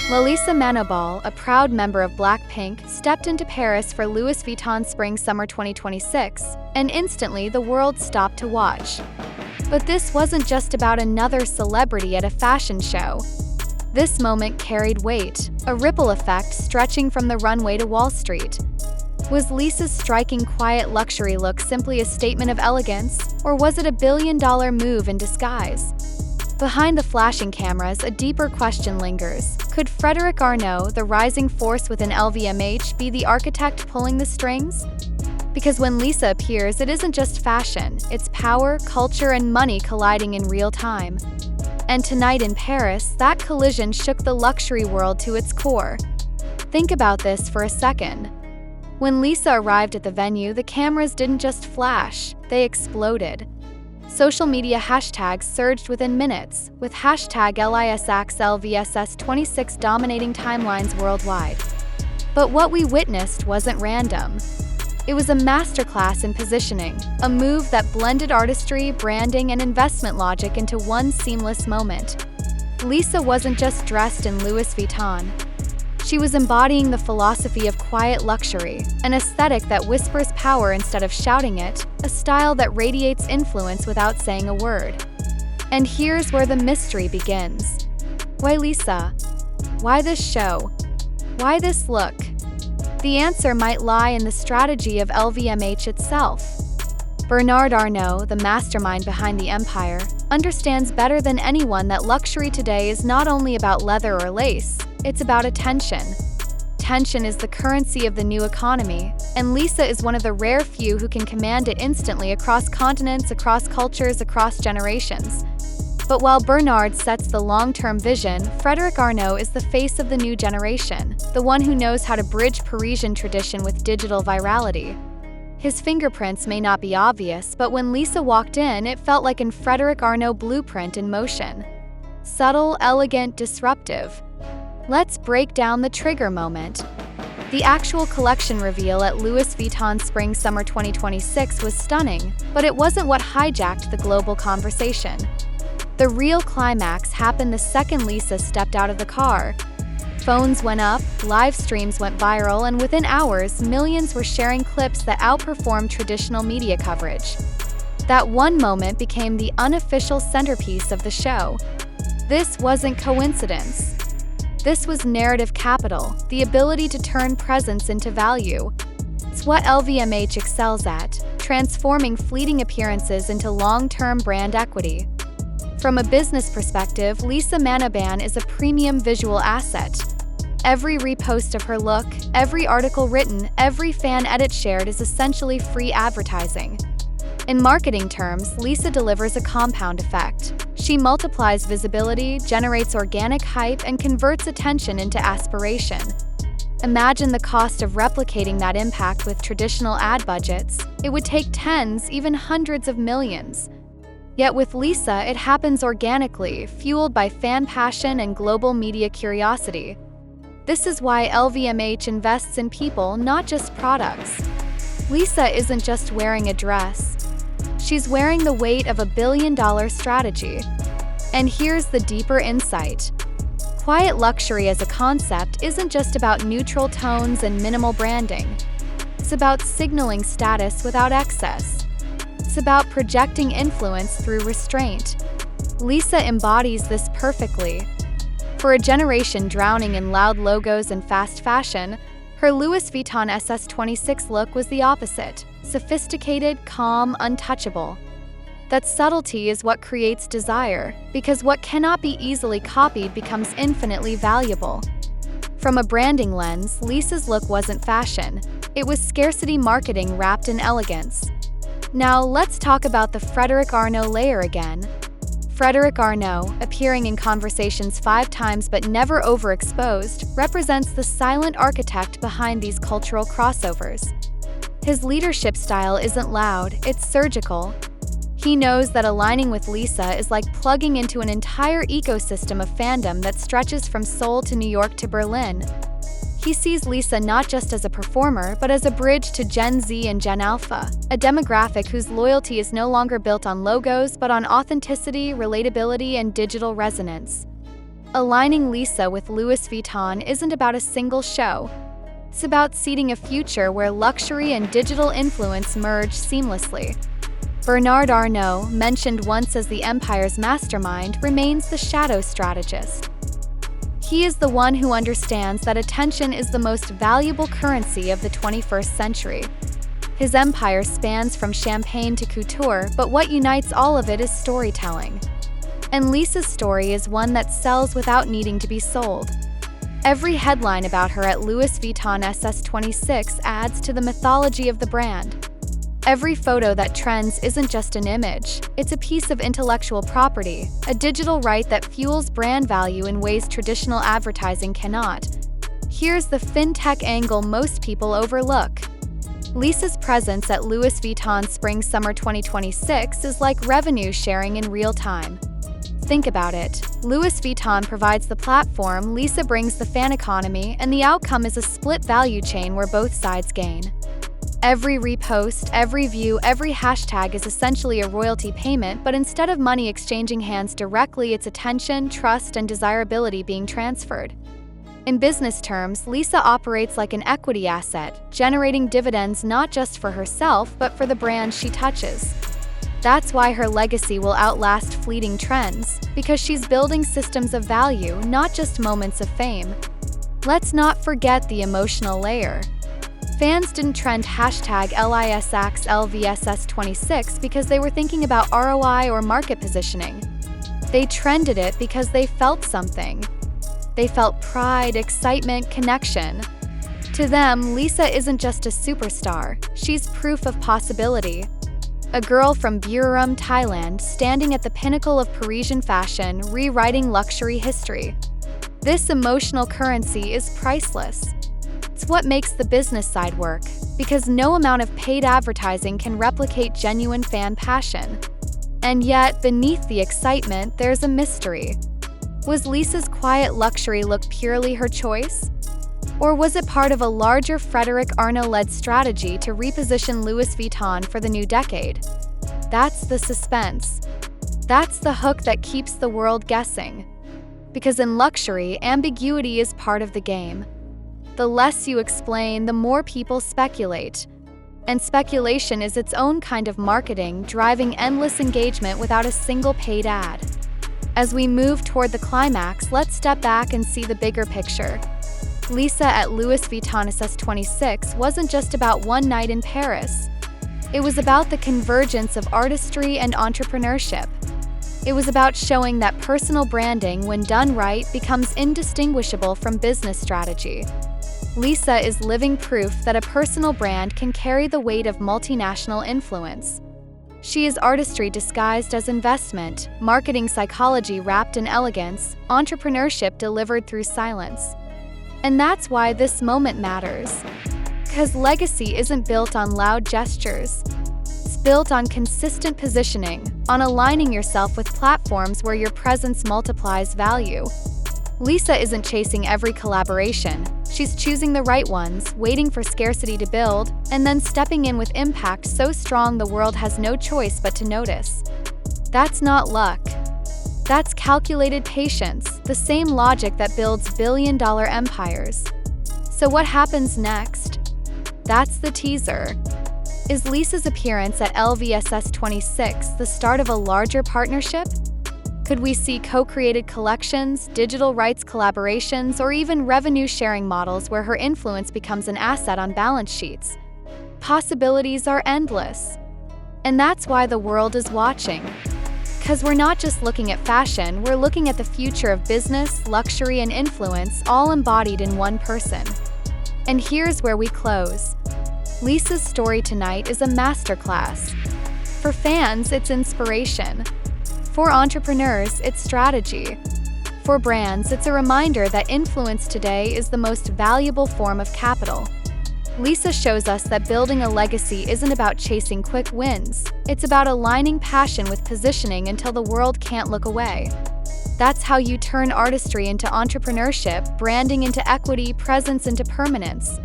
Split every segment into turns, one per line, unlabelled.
Lalisa Manobal, a proud member of BLACKPINK, stepped into Paris for Louis Vuitton Spring-Summer 2026, and instantly the world stopped to watch. But this wasn't just about another celebrity at a fashion show. This moment carried weight, a ripple effect stretching from the runway to Wall Street. Was Lisa's striking quiet luxury look simply a statement of elegance, or was it a billion-dollar move in disguise? Behind the flashing cameras, a deeper question lingers. Could Frédéric Arnault, the rising force within LVMH, be the architect pulling the strings? Because when Lisa appears, it isn't just fashion, it's power, culture, and money colliding in real time. And tonight in Paris, that collision shook the luxury world to its core. Think about this for a second. When Lisa arrived at the venue, the cameras didn't just flash, they exploded. Social media hashtags surged within minutes, with hashtag #LISXLVSS26 dominating timelines worldwide. But what we witnessed wasn't random. It was a masterclass in positioning, a move that blended artistry, branding, and investment logic into one seamless moment. Lisa wasn't just dressed in Louis Vuitton. She was embodying the philosophy of quiet luxury, an aesthetic that whispers power instead of shouting it, a style that radiates influence without saying a word. And here's where the mystery begins. Why Lisa? Why this show? Why this look? The answer might lie in the strategy of LVMH itself. Bernard Arnault, the mastermind behind the empire, understands better than anyone that luxury today is not only about leather or lace, it's about attention. Attention is the currency of the new economy, and Lisa is one of the rare few who can command it instantly across continents, across cultures, across generations. But while Bernard sets the long-term vision, Frédéric Arnault is the face of the new generation, the one who knows how to bridge Parisian tradition with digital virality. His fingerprints may not be obvious, but when Lisa walked in, it felt like an Frédéric Arnault blueprint in motion. Subtle, elegant, disruptive. Let's break down the trigger moment. The actual collection reveal at Louis Vuitton Spring-Summer 2026 was stunning, but it wasn't what hijacked the global conversation. The real climax happened the second Lisa stepped out of the car. Phones went up, live streams went viral, and within hours, millions were sharing clips that outperformed traditional media coverage. That one moment became the unofficial centerpiece of the show. This wasn't coincidence. This was narrative capital, the ability to turn presence into value. It's what LVMH excels at, transforming fleeting appearances into long-term brand equity. From a business perspective, Lisa Manobal is a premium visual asset. Every repost of her look, every article written, every fan edit shared is essentially free advertising. In marketing terms, Lisa delivers a compound effect. She multiplies visibility, generates organic hype, and converts attention into aspiration. Imagine the cost of replicating that impact with traditional ad budgets. It would take tens, even hundreds of millions. Yet with Lisa, it happens organically, fueled by fan passion and global media curiosity. This is why LVMH invests in people, not just products. Lisa isn't just wearing a dress. She's wearing the weight of a billion-dollar strategy. And here's the deeper insight. Quiet luxury as a concept isn't just about neutral tones and minimal branding. It's about signaling status without excess. It's about projecting influence through restraint. Lisa embodies this perfectly. For a generation drowning in loud logos and fast fashion, her Louis Vuitton SS26 look was the opposite. Sophisticated, calm, untouchable. That subtlety is what creates desire, because what cannot be easily copied becomes infinitely valuable. From a branding lens, Lisa's look wasn't fashion. It was scarcity marketing wrapped in elegance. Now let's talk about the Frédéric Arnault layer again. Frédéric Arnault, appearing in conversations 5 times but never overexposed, represents the silent architect behind these cultural crossovers. His leadership style isn't loud, it's surgical. He knows that aligning with Lisa is like plugging into an entire ecosystem of fandom that stretches from Seoul to New York to Berlin. He sees Lisa not just as a performer, but as a bridge to Gen Z and Gen Alpha, a demographic whose loyalty is no longer built on logos, but on authenticity, relatability, and digital resonance. Aligning Lisa with Louis Vuitton isn't about a single show. It's about seeding a future where luxury and digital influence merge seamlessly. Bernard Arnault, mentioned once as the empire's mastermind, remains the shadow strategist. He is the one who understands that attention is the most valuable currency of the 21st century. His empire spans from champagne to couture, but what unites all of it is storytelling. And Lisa's story is one that sells without needing to be sold. Every headline about her at Louis Vuitton SS26 adds to the mythology of the brand. Every photo that trends isn't just an image, it's a piece of intellectual property, a digital right that fuels brand value in ways traditional advertising cannot. Here's the fintech angle most people overlook. Lisa's presence at Louis Vuitton Spring-Summer 2026 is like revenue sharing in real time. Think about it. Louis Vuitton provides the platform, Lisa brings the fan economy, and the outcome is a split value chain where both sides gain. Every repost, every view, every hashtag is essentially a royalty payment, but instead of money exchanging hands directly, it's attention, trust, and desirability being transferred. In business terms, Lisa operates like an equity asset, generating dividends not just for herself, but for the brand she touches. That's why her legacy will outlast fleeting trends, because she's building systems of value, not just moments of fame. Let's not forget the emotional layer. Fans didn't trend hashtag LISAX LVSS26 because they were thinking about ROI or market positioning. They trended it because they felt something. They felt pride, excitement, connection. To them, Lisa isn't just a superstar, she's proof of possibility. A girl from Buriram, Thailand, standing at the pinnacle of Parisian fashion, rewriting luxury history. This emotional currency is priceless. It's what makes the business side work, because no amount of paid advertising can replicate genuine fan passion. And yet, beneath the excitement, there's a mystery. Was Lisa's quiet luxury look purely her choice? Or was it part of a larger Frédéric Arnault-led strategy to reposition Louis Vuitton for the new decade? That's the suspense. That's the hook that keeps the world guessing. Because in luxury, ambiguity is part of the game. The less you explain, the more people speculate. And speculation is its own kind of marketing, driving endless engagement without a single paid ad. As we move toward the climax, let's step back and see the bigger picture. Lisa at Louis Vuitton SS26 wasn't just about one night in Paris. It was about the convergence of artistry and entrepreneurship. It was about showing that personal branding, when done right, becomes indistinguishable from business strategy. Lisa is living proof that a personal brand can carry the weight of multinational influence. She is artistry disguised as investment, marketing psychology wrapped in elegance, entrepreneurship delivered through silence. And that's why this moment matters. Because legacy isn't built on loud gestures. It's built on consistent positioning, on aligning yourself with platforms where your presence multiplies value. Lisa isn't chasing every collaboration. She's choosing the right ones, waiting for scarcity to build, and then stepping in with impact so strong the world has no choice but to notice. That's not luck. That's calculated patience, the same logic that builds billion-dollar empires. So what happens next? That's the teaser. Is Lisa's appearance at LVSS26 the start of a larger partnership? Could we see co-created collections, digital rights collaborations, or even revenue-sharing models where her influence becomes an asset on balance sheets? Possibilities are endless. And that's why the world is watching. Because we're not just looking at fashion, we're looking at the future of business, luxury, and influence, all embodied in one person. And here's where we close. Lisa's story tonight is a masterclass. For fans, it's inspiration. For entrepreneurs, it's strategy. For brands, it's a reminder that influence today is the most valuable form of capital. Lisa shows us that building a legacy isn't about chasing quick wins. It's about aligning passion with positioning until the world can't look away. That's how you turn artistry into entrepreneurship, branding into equity, presence into permanence.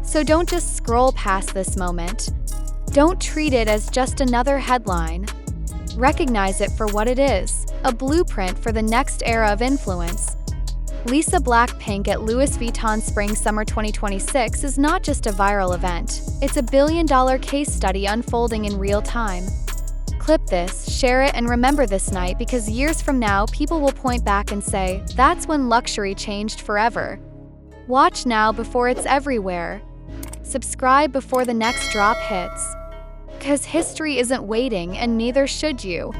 So don't just scroll past this moment. Don't treat it as just another headline. Recognize it for what it is, a blueprint for the next era of influence, Lisa BLACKPINK at Louis Vuitton Spring-Summer 2026 is not just a viral event, it's a billion-dollar case study unfolding in real time. Clip this, share it, and remember this night because years from now, people will point back and say, that's when luxury changed forever. Watch now before it's everywhere. Subscribe before the next drop hits. 'Cause history isn't waiting and neither should you.